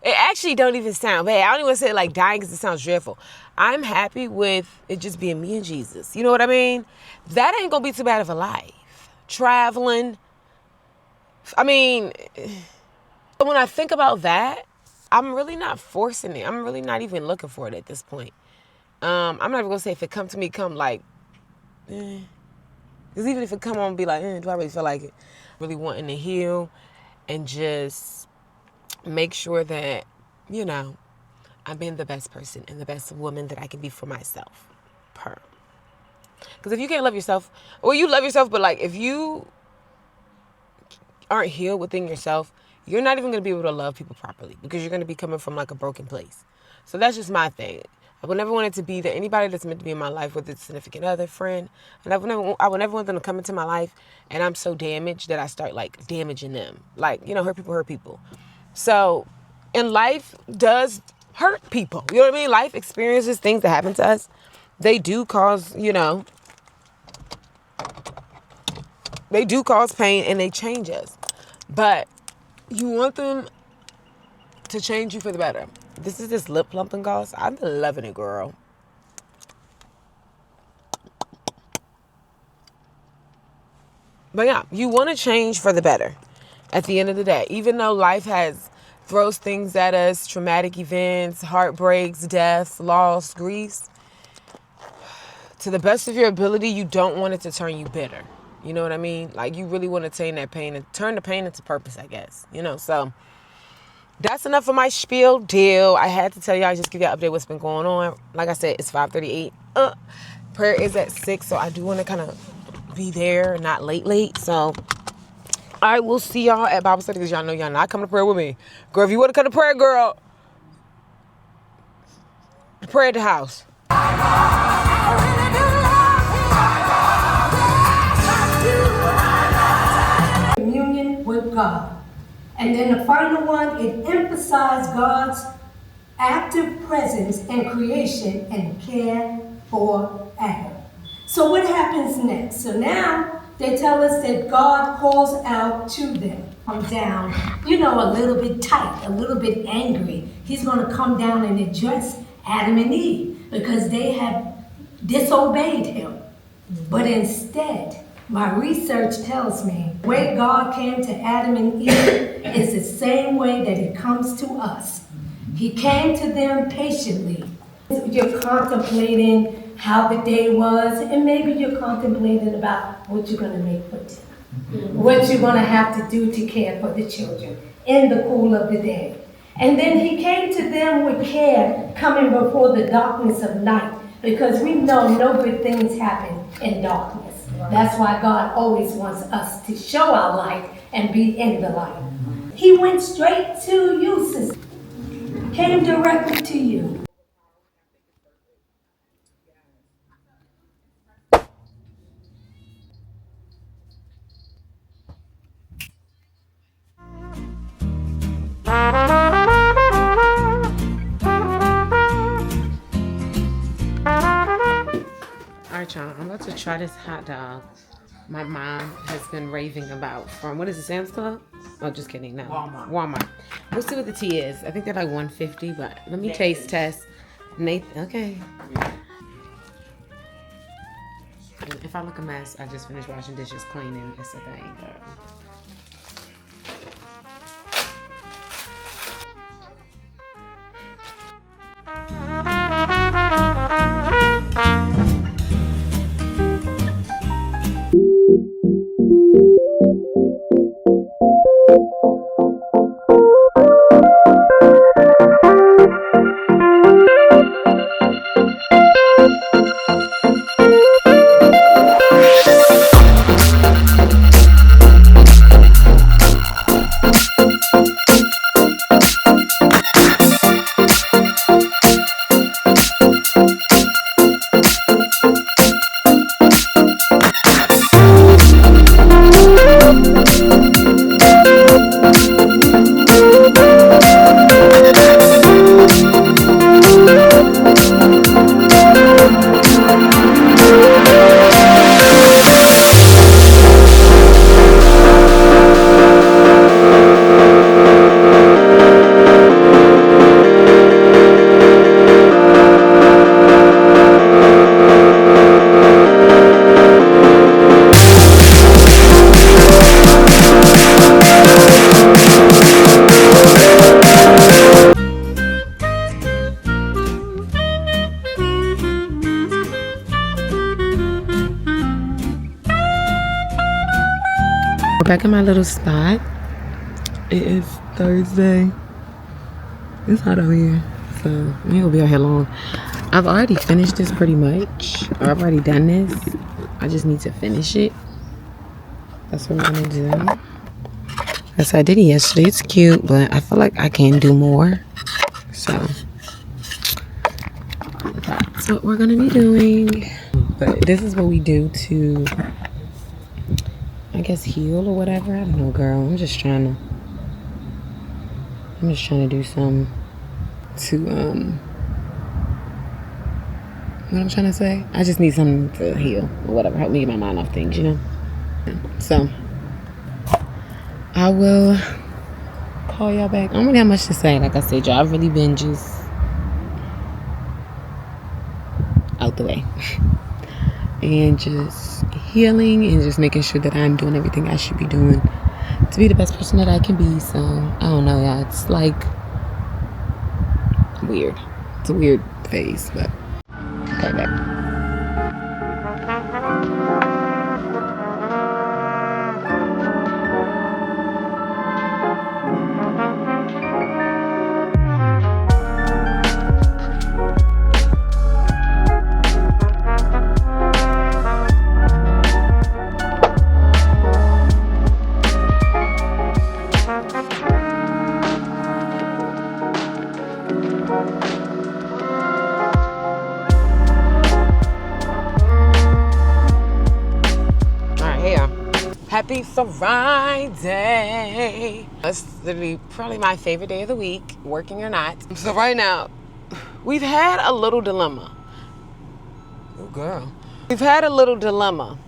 It actually don't even sound bad. I don't even want to say like dying because it sounds dreadful. I'm happy with it just being me and Jesus. You know what I mean? That ain't going to be too bad of a life. Traveling. I mean, when I think about that, I'm really not forcing it. I'm really not even looking for it at this point. I'm not even going to say if it come to me, come like, Because even if it come on, be like, do I really feel like it? Really wanting to heal and just make sure that, you know, I'm being the best person and the best woman that I can be for myself. Because if you can't love yourself, well, you love yourself, but like if you aren't healed within yourself, you're not even going to be able to love people properly because you're going to be coming from like a broken place. So that's just my thing. I would never want it to be that anybody that's meant to be in my life, whether it's a significant other, friend, and I would never want them to come into my life and I'm so damaged that I start like damaging them. Like, you know, hurt people. So, and life does hurt people. You know what I mean? Life experiences, things that happen to us, they do cause, you know, they do cause pain and they change us. But you want them to change you for the better. This is this lip plumping gloss. I've been loving it, girl. But yeah, you want to change for the better at the end of the day. Even though life throws things at us, traumatic events, heartbreaks, deaths, loss, griefs, to the best of your ability, you don't want it to turn you bitter. You know what I mean? Like, you really want to turn that pain and turn the pain into purpose, I guess. You know, so that's enough of my spiel deal. I had to tell y'all, just give y'all an update what's been going on. Like I said, it's 5:38. Prayer is at 6, so I do want to kind of be there, not late. So I will see y'all at Bible study because y'all know y'all not coming to prayer with me. Girl, if you want to come to prayer, girl, pray at the house. Communion with God. And then the final one, it emphasized God's active presence in creation and care for Adam. So what happens next? So now they tell us that God calls out to them, come down, you know, a little bit tight, a little bit angry. He's going to come down and address Adam and Eve because they have disobeyed him. But instead, my research tells me the way God came to Adam and Eve is the same way that he comes to us. He came to them patiently. You're contemplating how the day was, and maybe you're contemplating about what you're going to make for dinner, what you're going to have to do to care for the children in the cool of the day. And then he came to them with care, coming before the darkness of night, because we know no good things happen in darkness. That's why God always wants us to show our light and be in the light. He went straight to you, sister. Came directly to you. Alright, y'all, I'm about to try this hot dog my mom has been raving about from, what is it, Sam's Club? Oh, just kidding, no. Walmart. We'll see what the tea is. I think they're like $1.50, but let me taste test. Nathan, okay. And if I look a mess, I just finished washing dishes, cleaning. It's a thing, girl. We're back in my little spot. It is Thursday. It's hot out here, so we ain't gonna be out here long. I've already finished this pretty much. I've already done this. I just need to finish it. That's what I'm gonna do. Yes, I did it yesterday. It's cute, but I feel like I can do more. So that's what we're gonna be doing. But this is what we do to, I guess, heal or whatever. I don't know, girl. I'm just trying to do some to what I'm trying to say. I just need something to heal or whatever. Help me get my mind off things, you know. So I will call y'all back. I don't really have much to say. Like I said, y'all, I've really been just out the way and just healing and just making sure that I'm doing everything I should be doing to be the best person that I can be. So I don't know, y'all. It's like weird. It's a weird phase, but okay, back. Happy Friday. That's literally probably my favorite day of the week, working or not. So right now, we've had a little dilemma. Oh, girl. We've had a little dilemma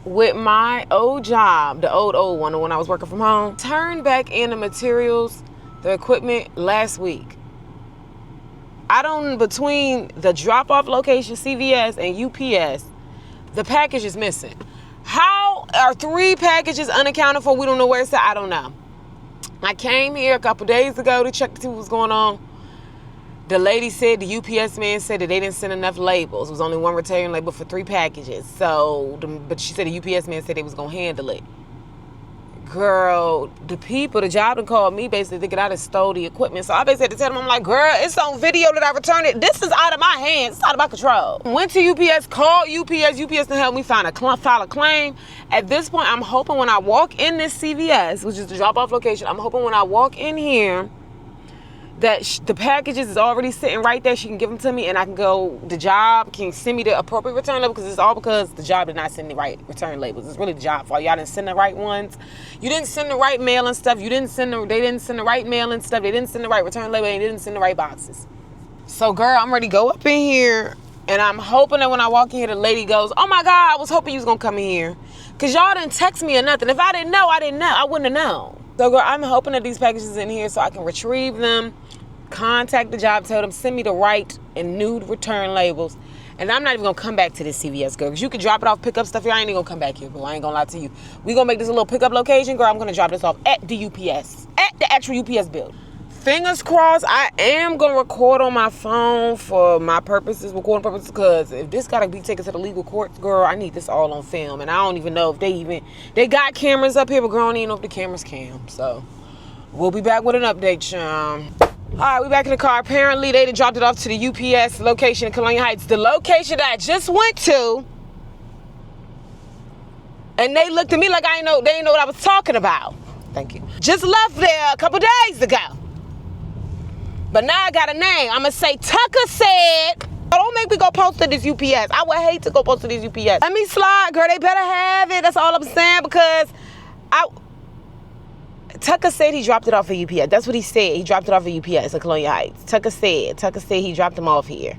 with my old job, the old one, the one I was working from home. Turned back in the materials, the equipment last week. Between the drop-off location, CVS, and UPS, the package is missing. How are 3 packages unaccounted for? We don't know where it's at. I don't know. I came here a couple days ago to check to see what was going on. The lady said, the UPS man said that they didn't send enough labels. It was only 1 return label for 3 packages. But she said the UPS man said they was going to handle it. Girl, the job done called me basically thinking I done stole the equipment. So I basically had to tell them, I'm like, girl, it's on video that I returned it. This is out of my hands. It's out of my control. Went to UPS, called UPS. UPS to help me file a claim. At this point, I'm hoping when I walk in this CVS, which is the drop-off location, I'm hoping when I walk in here that the packages is already sitting right there. She can give them to me and I can go, the job can send me the appropriate return label, because it's all because the job did not send the right return labels. It's really the job fault. Y'all didn't send the right ones. You didn't send the right mail and stuff. They didn't send the right mail and stuff. They didn't send the right return label, and they didn't send the right boxes. So girl, I'm ready to go up in here, and I'm hoping that when I walk in here, the lady goes, oh my God, I was hoping you was gonna come in here, because y'all didn't text me or nothing. If I didn't know, I wouldn't have known. So girl, I'm hoping that these packages in here so I can retrieve them, contact the job, tell them send me the right and new return labels, and I'm not even gonna come back to this CVS, girl, because you can drop it off, pick up stuff here. I ain't even gonna come back here, boo. I ain't gonna lie to you. We gonna make this a little pickup location, girl. I'm gonna drop this off at the UPS, at the actual UPS building. Fingers crossed. I am gonna record on my phone for my purposes, recording purposes, because if this gotta be taken to the legal courts, girl, I need this all on film, and I don't even know if they got cameras up here, but girl, I don't even know if the cameras cam. So we'll be back with an update, chum. All right, we back in the car. Apparently, they dropped it off to the UPS location in Colonial Heights, the location that I just went to. And they looked at me like they didn't know what I was talking about. Thank you. Just left there a couple days ago. But now I got a name. I'm going to say Tucker said. Don't make me go post to this UPS. I would hate to go post to this UPS. Let me slide, girl. They better have it. That's all I'm saying, because Tucker said he dropped it off at UPS. That's what he said. He dropped it off at UPS at Colonial Heights. Tucker said he dropped them off here.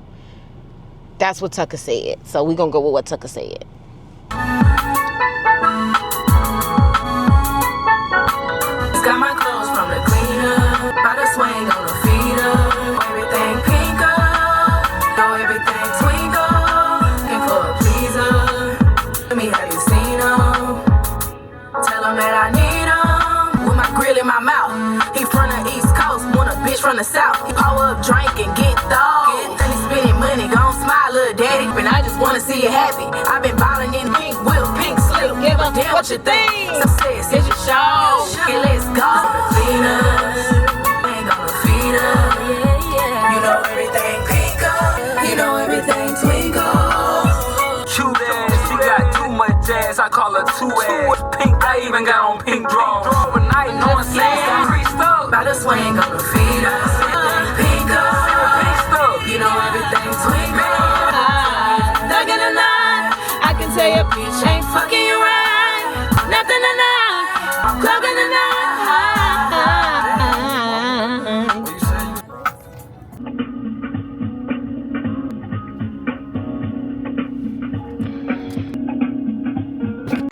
That's what Tucker said. So we're going to go with what Tucker said. Got my clothes from the cleaner, by the swing on the feeder. Everything pink up, know everything twinkle, and for a pleaser. Let me have you seen him? Tell him that I need him. With my grill in my mouth, he from the East Coast, want a bitch from the South. He pour up, drink, and get thawed. Then he spending money, gon' smile, little daddy. And I just wanna see you happy. I've been ballin' in pink whip, pink slip. give a damn what you think. Success is your show. Okay, let's go. Venus, ain't gonna feed us. You know everything pink up. You know everything twinkle. True that, she got too much ass. I call her too ass. Pink, I even got on pink drawers. Overnight, no one saying creased up. By the swing, gonna feed us. Pink up. You know everything twinkle. Stuck in the night. I can tell your bitch ain't fucking you right. Nothing to know. Club in the night.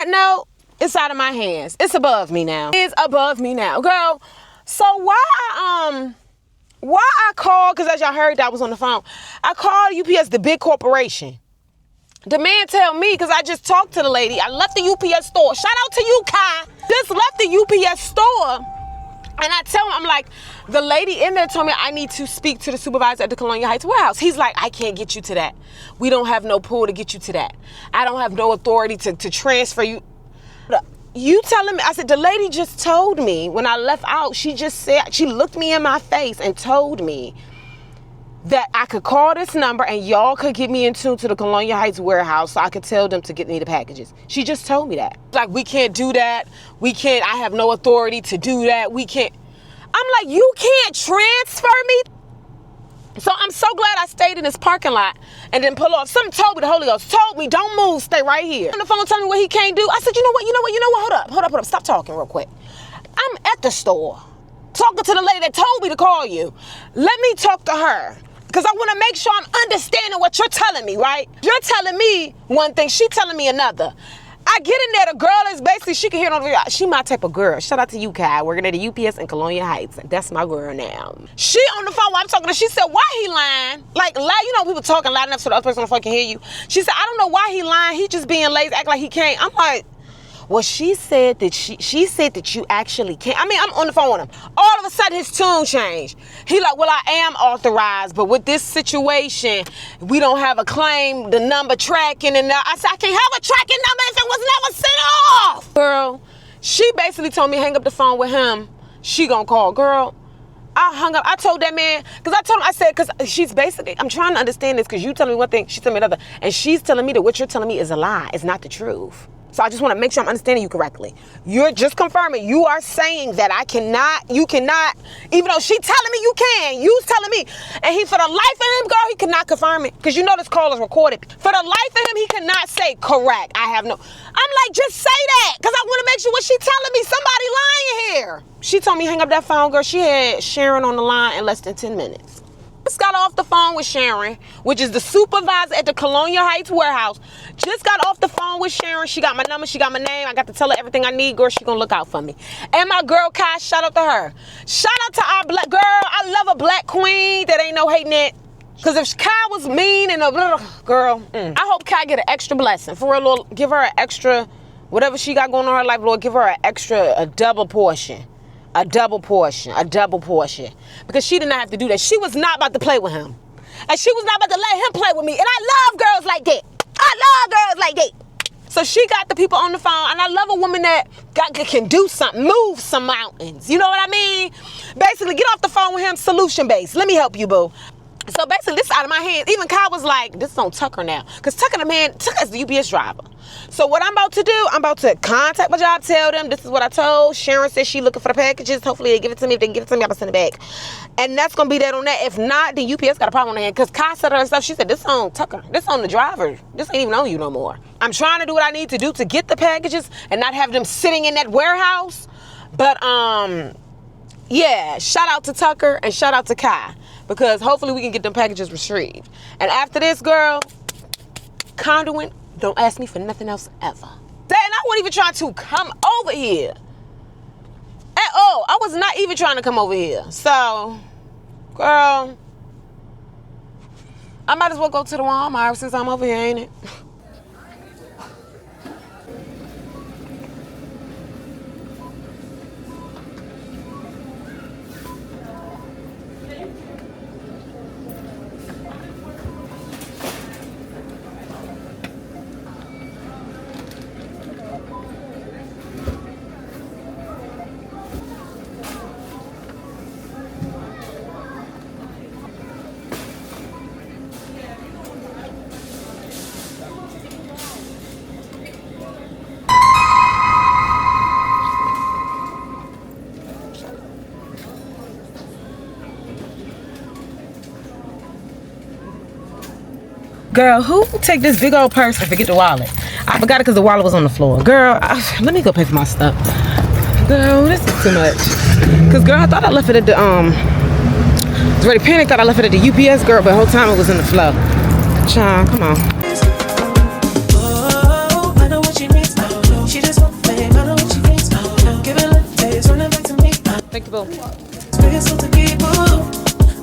No, it's out of my hands. It's above me now. It's above me now, girl. So why I called, because as y'all heard that I was on the phone, I called UPS, the big corporation. The man tell me, because I just talked to the lady, I left the UPS store. Shout out to you, Kai. Just left the UPS store. And I tell him, I'm like, the lady in there told me I need to speak to the supervisor at the Colonial Heights warehouse. He's like, I can't get you to that. We don't have no pull to get you to that. I don't have no authority to transfer you. You telling me, I said, the lady just told me when I left out, she just said, she looked me in my face and told me that I could call this number and y'all could get me in tune to the Colonial Heights warehouse so I could tell them to get me the packages. She just told me that. Like, we can't do that. We can't, I have no authority to do that. We can't. I'm like, you can't transfer me? So I'm so glad I stayed in this parking lot and didn't pull off. Something told me, the Holy Ghost told me, don't move, stay right here. On the phone telling me what he can't do. I said, you know what, hold up. Stop talking real quick. I'm at the store talking to the lady that told me to call you. Let me talk to her. Because I want to make sure I'm understanding what you're telling me, right? You're telling me one thing, she telling me another. I get in there, the girl is basically, she can hear it on the video. She my type of girl. Shout out to you, Kai, working at the UPS in Colonial Heights. That's my girl now. She on the phone while I'm talking to her. She said, why he lying? Like, you know, people talking loud enough so the other person on the phone can hear you. She said, I don't know why he lying. He just being lazy, act like he can't. I'm like, well, she said that you actually can't. I mean, I'm on the phone with him. All of a sudden, his tune changed. He like, well, I am authorized, but with this situation, we don't have a claim, the number tracking, and I said, I can't have a tracking number if it was never sent off. Girl, she basically told me hang up the phone with him. She gonna call. Girl, I hung up. I told that man, because I told him, I said, because she's basically, I'm trying to understand this, because you telling me one thing, she's telling me another, and she's telling me that what you're telling me is a lie. It's not the truth. So I just want to make sure I'm understanding you correctly. You're just confirming. You are saying that you cannot, even though she telling me you can, you's telling me. And he, for the life of him, girl, he could not confirm it. Because you know this call is recorded. For the life of him, he could not say correct. I'm like, just say that. Because I want to make sure what she telling me, somebody lying here. She told me hang up that phone, girl. She had Sharon on the line in less than 10 minutes. Just got off the phone with Sharon, which is the supervisor at the Colonial Heights warehouse. Just got off the phone with Sharon. She got my number, she got my name. I got to tell her everything I need, girl. She gonna look out for me. And my girl Kai, shout out to her. Shout out to our black girl. I love a black queen that ain't no hating it. Because if Kai was mean and girl, I hope Kai get an extra blessing. For real, Lord, give her an extra, whatever she got going on in her life, Lord, give her a double portion. A double portion. Because she did not have to do that. She was not about to play with him. And she was not about to let him play with me. And I love girls like that. So she got the people on the phone. And I love a woman that can do something, move some mountains. You know what I mean? Basically, get off the phone with him, solution based. Let me help you, boo. So basically, this is out of my hands. Even Kai was like, this is on Tucker now. Because Tucker's the UPS driver. So what I'm about to do, I'm about to contact my job, tell them this is what I told. Sharon says she looking for the packages. Hopefully they give it to me. If they can give it to me, I'm going to send it back. And that's going to be that on that. If not, then UPS got a problem on their hand. Because Kai said herself, she said, this on Tucker. This on the driver. This ain't even on you no more. I'm trying to do what I need to do to get the packages and not have them sitting in that warehouse. But, yeah, shout out to Tucker and shout out to Kai. Because hopefully we can get them packages retrieved. And after this, girl, conduit, don't ask me for nothing else ever. And I wasn't even trying to come over here. At all. I was not even trying to come over here. So, girl, I might as well go to the Walmart since I'm over here, ain't it? Girl, who take this big old purse and forget the wallet? I forgot it because the wallet was on the floor. Girl, let me go pay for my stuff. Girl, this is too much. Cause girl, I thought I left it at the I was already panicked, thought I left it at the UPS, girl, but the whole time it was in the flow. Child, come on. Oh, I know what she needs. She just wants fame. I know what she needs. Give it a face, running back to me. Thank you, boo. Space to keep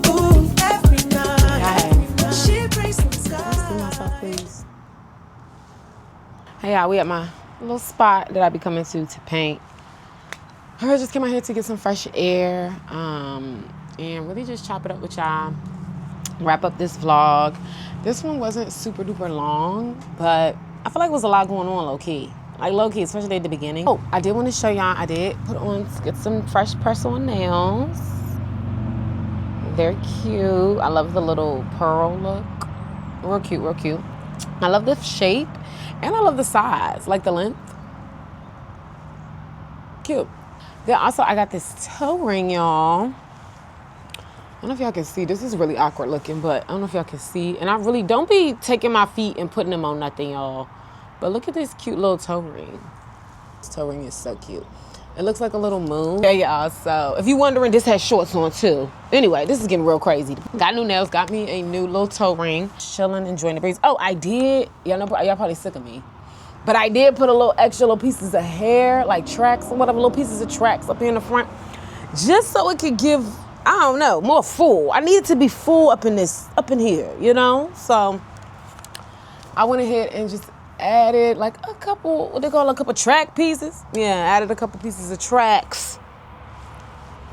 ooh, every night. She breaks the sky. Please. Hey y'all, we at my little spot that I be coming to paint. I just came out here to get some fresh air and really just chop it up with y'all. Wrap up this vlog. This one wasn't super duper long, but I feel like it was a lot going on low key. Like low key, especially at the beginning. Oh, I did want to show y'all, I did get some fresh press on nails. They're cute. I love the little pearl look. Real cute, real cute. I love the shape and I love the size, like the length. Cute. Then also I got this toe ring, y'all. I don't know if y'all can see. This is really awkward looking, but I don't know if y'all can see. And I really don't be taking my feet and putting them on nothing, y'all. But look at this cute little toe ring. This toe ring is so cute. It looks like a little moon. Yeah, y'all. So if you're wondering, this has shorts on too. Anyway, this is getting real crazy. Got new nails. Got me a new little toe ring. Chilling, enjoying the breeze. Oh, I did. Y'all know, y'all probably sick of me. But I did put a little extra little pieces of hair, like tracks or whatever, little pieces of tracks up here in the front. Just so it could give, I don't know, more full. I needed to be full up in here, you know? So I went ahead and just added like a couple, what they call a couple track pieces. Yeah, added a couple pieces of tracks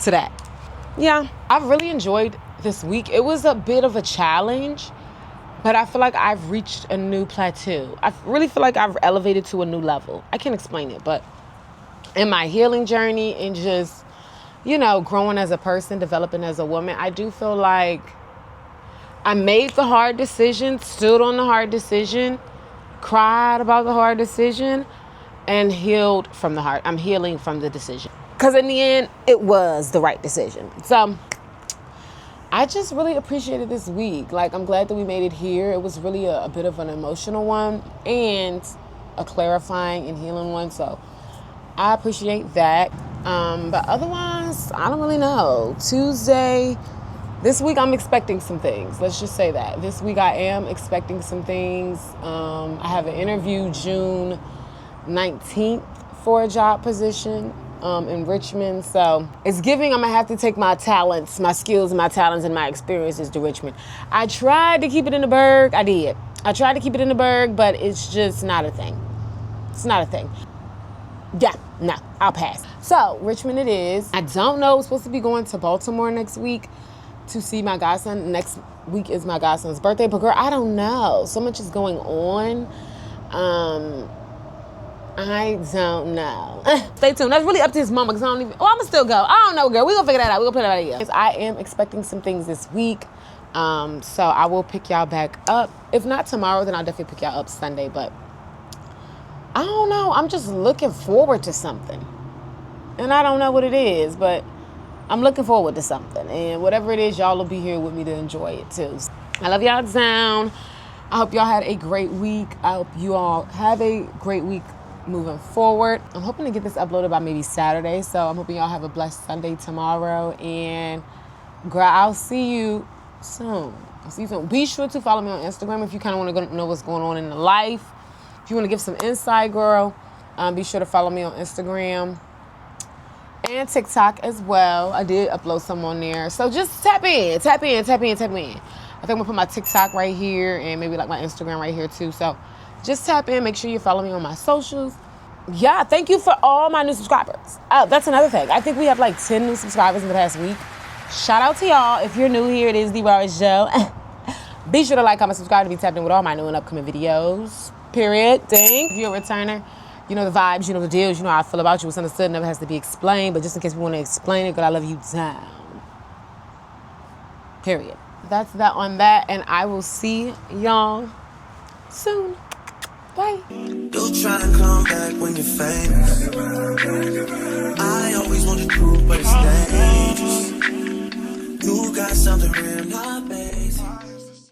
to that. Yeah, I've really enjoyed this week. It was a bit of a challenge, but I feel like I've reached a new plateau. I really feel like I've elevated to a new level. I can't explain it, but in my healing journey and just, you know, growing as a person, developing as a woman, I do feel like I made the hard decision, stood on the hard decision, cried about the hard decision, and healed from the heart. I'm healing from the decision. Because in the end, it was the right decision. So I just really appreciated this week. Like, I'm glad that we made it here. It was really a bit of an emotional one and a clarifying and healing one. So I appreciate that. But otherwise, I don't really know. Tuesday, this week I'm expecting some things. Let's just say that. This week I am expecting some things. I have an interview June 19th for a job position in Richmond. So it's giving, I'm gonna have to take my talents, my skills and my talents and my experiences to Richmond. I tried to keep it in the Berg. I did. I tried to keep it in the Berg, but it's just not a thing. It's not a thing. Yeah, no, I'll pass. So Richmond it is. I don't know, I'm supposed to be going to Baltimore next week to see my godson. Next week is my godson's birthday, but girl, I don't know. So much is going on. I don't know. Stay tuned. That's really up to his mama, because I don't even, oh, I'ma still go. I don't know, girl. We're gonna figure that out. We're gonna play that out. I am expecting some things this week. So I will pick y'all back up. If not tomorrow, then I'll definitely pick y'all up Sunday, but I don't know. I'm just looking forward to something. And I don't know what it is, but I'm looking forward to something. And whatever it is, y'all will be here with me to enjoy it too. I love y'all down. I hope y'all had a great week. I hope you all have a great week moving forward. I'm hoping to get this uploaded by maybe Saturday. So I'm hoping y'all have a blessed Sunday tomorrow. And girl, I'll see you soon. Be sure to follow me on Instagram if you kind of want to know what's going on in the life. If you want to give some insight, girl, be sure to follow me on Instagram and TikTok as well. I did upload some on there. So just tap in. I think I'm gonna put my TikTok right here and maybe like my Instagram right here too. So just tap in. Make sure you follow me on my socials. Yeah, thank you for all my new subscribers. Oh, that's another thing. I think we have like 10 new subscribers in the past week. Shout out to y'all. If you're new here, it is the Rawest Jo. Be sure to like, comment, subscribe to be tapped in with all my new and upcoming videos. Period. Ding. If you're a returner, you know the vibes, you know the deals, you know how I feel about you. What's understood never has to be explained, but just in case we want to explain it, girl, I love you down. Period. That's that on that, and I will see y'all soon. Bye. You try to come back when you're famous. I always want the truth, but it's dangerous. You got something real, not basic.